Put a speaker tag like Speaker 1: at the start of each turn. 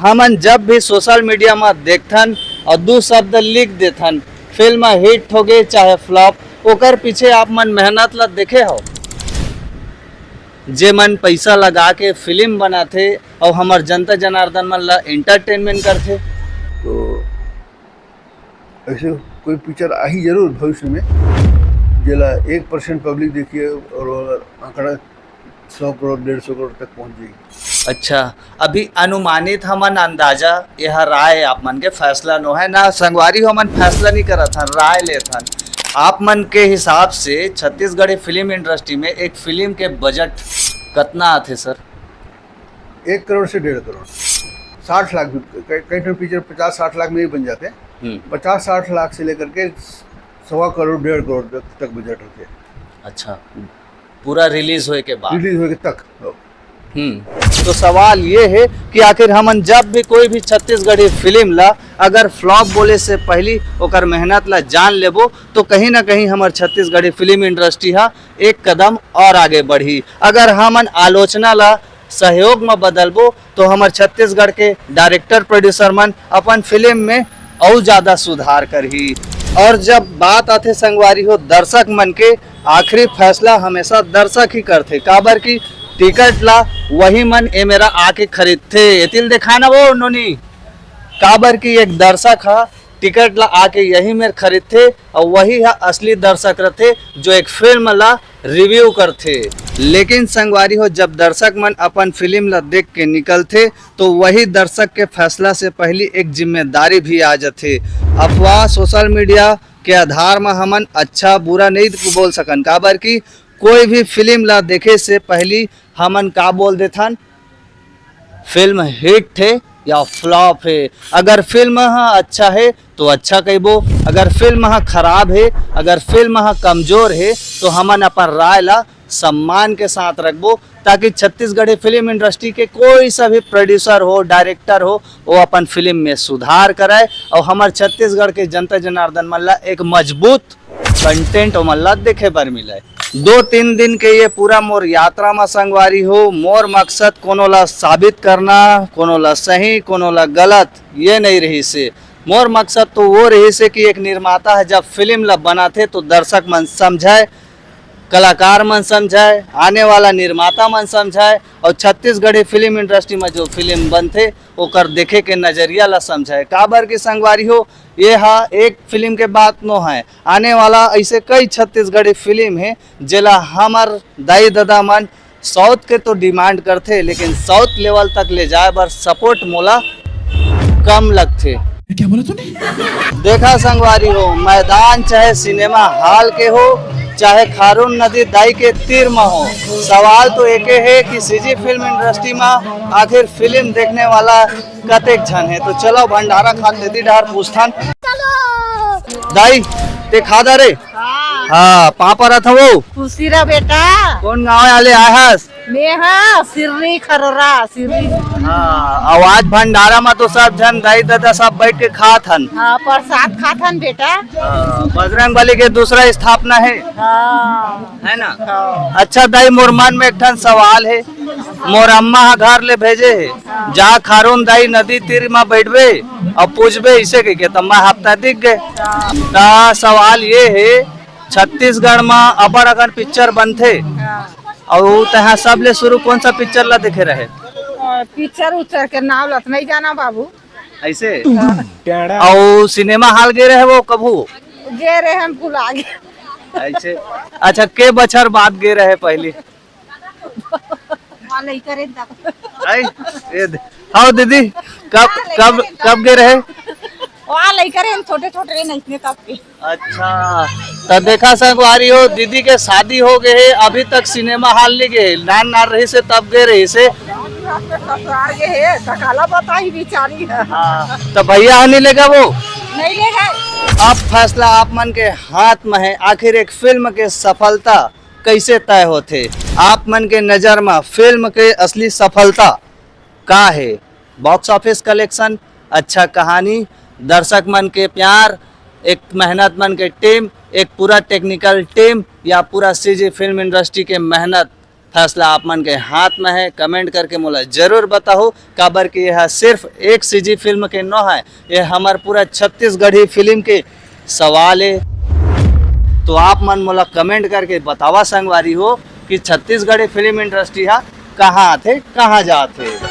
Speaker 1: हमन जब भी सोशल मीडिया में देखथन और दो शब्द लिख देथन फिल्म हिट हो गए चाहे फ्लॉप ओकर पीछे आप मन मेहनत ला देखे हो जे मन पैसा लगा के फिल्म बनाथे और हमार जनता जनार्दन मन ला एंटरटेनमेंट करथे।
Speaker 2: तो ऐसे कोई पिक्चर आई जरूर भविष्य में जेला 1% पब्लिक देखिए और आंकड़ा 100 करोड़ 150 करोड़ तक पहुंच जाएगी।
Speaker 1: अच्छा, अभी अनुमानित हमन अंदाजा यह राय आप मन के फैसला नो है ना संगवारी हो मन फैसला नहीं करत हन राय लेत हन। आप मन के हिसाब से छत्तीसगढ़ी फिल्म इंडस्ट्री में एक फिल्म के बजट कितना आते सर?
Speaker 2: 1 करोड़ से 1.5 करोड़ 60 लाख भी कई पिक्चर 50-60 लाख में ही बन जाते हैं। 50-60 लाख से लेकर के 1.25 करोड़ 1.5 करोड़ तक बजट होते हैं।
Speaker 1: अच्छा, पूरा रिलीज होए के बाद
Speaker 2: रिलीज होने तक।
Speaker 1: तो सवाल ये है कि आखिर हमन जब भी कोई भी छत्तीसगढ़ी फिल्म ला अगर फ्लॉप बोले से पहली ओकर मेहनत ला जान लेबो तो कहीं ना कहीं हमार छत्तीसगढ़ी फिल्म इंडस्ट्री हा एक कदम और आगे बढ़ी। अगर हमन आलोचना ला सहयोग में बदलबो तो हमार छत्तीसगढ़ के डायरेक्टर प्रोड्यूसर मन अपन फिल्म में और ज़्यादा सुधार करही। और जब बात आथे संगवारी हो दर्शक मन के आखिरी फैसला हमेशा दर्शक ही करते काबर की टिकट ला वही मन ए मेरा आके खरीदते एतिल दिखाना वो नोनी काबर की एक दर्शक हा टिकट ला आके यही मेर खरीदते और वही हा असली दर्शक रहते जो एक फिल्म ला रिव्यू करते। लेकिन संगवारी हो जब दर्शक मन अपन फिल्म ला देख के निकलते तो वही दर्शक के फैसला से पहले एक जिम्मेदारी भी आ जाते। अफवाह सोशल मीडिया के आधार में हमन अच्छा बुरा नहीं बोल सकन काबर की कोई भी फिल्म ला देखे से पहले हमन का बोल देथन फिल्म हिट है या फ्लॉप है। अगर फिल्म हाँ अच्छा है तो अच्छा कहबो, अगर फिल्म हाँ खराब है अगर फिल्म हाँ कमजोर है तो हमन अपन राय ला सम्मान के साथ रखबो ताकि छत्तीसगढ़ी फिल्म इंडस्ट्री के कोई सा भी प्रोड्यूसर हो डायरेक्टर हो वो अपन फिल्म में सुधार कराए और हमारे छत्तीसगढ़ के जनता जनार्दन मल्ला एक मजबूत कंटेंट मल्ला देखे पर मिले। 2-3 दिन के ये पूरा मोर यात्रा में संगवारी हो मोर मकसद कोनो ला साबित करना कोनो ला सही कोनो ला गलत ये नहीं रही से। मोर मकसद तो वो रही से कि एक निर्माता है जब फिल्म ला बनाते तो दर्शक मन समझाए कलाकार मन समझाए आने वाला निर्माता मन समझाए और छत्तीसगढ़ी फिल्म इंडस्ट्री में जो फिल्म बनते ओकर देखे के नज़रिया ला समझाए काबर की संगवारी हो ये हा एक फिल्म के बात नो है आने वाला ऐसे कई छत्तीसगढ़ी फिल्म है जेला हमार दाई दादा मन साउथ के तो डिमांड करते लेकिन साउथ लेवल तक ले जाए बर सपोर्ट मोला कम लगते।
Speaker 3: क्या बोला तूने?
Speaker 1: देखा संगवारी हो मैदान चाहे सिनेमा हॉल के हो चाहे खारून नदी दाई के तीर में हो सवाल तो एक है कि सीजी फिल्म इंडस्ट्री में आखिर फिल्म देखने वाला कतेक जन है। तो चलो भंडारा खा लेती डहार पूछथन दाई ते खादा रे हाँ पापा रहा था वो
Speaker 4: खुशी रा बेटा
Speaker 1: कौन गाँव आले आयस
Speaker 4: नेहा सिर्री खरोरा सिर्री
Speaker 1: हाँ आवाज भंडारा में तो सब जन दाई दादा सब बैठ के खात हन।
Speaker 4: हाँ प्रसाद खाथन बेटा।
Speaker 1: बजरंग बली के दूसरा स्थापना है है ना। अच्छा दाई मोर मन में एक ठन सवाल है मोर अम्मा घर ले भेजे है जा खारून दाई नदी तीर में बैठबे और पूछबे इसे के तम्मा हफ्ता दिख गए। सवाल ये है छत्तीसगढ़ में अबर अगर पिक्चर बनते और तहाँ सब ले शुरू कौन सा पिक्चर ला देखे रहे?
Speaker 4: पिक्चर उच्चर के नाम लत नहीं जाना बाबू
Speaker 1: ऐसे और सिनेमा हॉल गए रहे वो कबू
Speaker 4: गे रहे हम भुला गए
Speaker 1: ऐसे। अच्छा के बछर बाद गए रहे पहले? हाँ दीदी कब कब कब गए रहे?
Speaker 4: छोटे छोटे नहीं कब के।
Speaker 1: अच्छा तो देखा संगवारी हो दीदी के शादी हो गए अभी तक सिनेमा हॉल नहीं गए नान नार रही से तब गए रही से
Speaker 4: ससुराल के है सकाला बताई बिचारी है।
Speaker 1: हाँ तो भैया नहीं लेगा वो
Speaker 4: नहीं लेगा।
Speaker 1: अब फैसला आप मन के हाथ में है आखिर एक फिल्म के सफलता कैसे तय होते आप मन के नजर में फिल्म के असली सफलता का है? बॉक्स ऑफिस कलेक्शन अच्छा कहानी दर्शक मन के प्यार एक मेहनत मन के टीम एक पूरा टेक्निकल टीम या पूरा सीजी फिल्म इंडस्ट्री के मेहनत फैसला आप मन के हाथ में है। कमेंट करके मोला जरूर बताओ, काबर कि यह सिर्फ एक सीजी फिल्म के न है, यह हमार पूरा छत्तीसगढ़ी फिल्म के सवाल है। तो आप मन मोला कमेंट करके बतावा संगवारी हो कि छत्तीसगढ़ी फिल्म इंडस्ट्री हा कहाँ आथे कहाँ जाथे।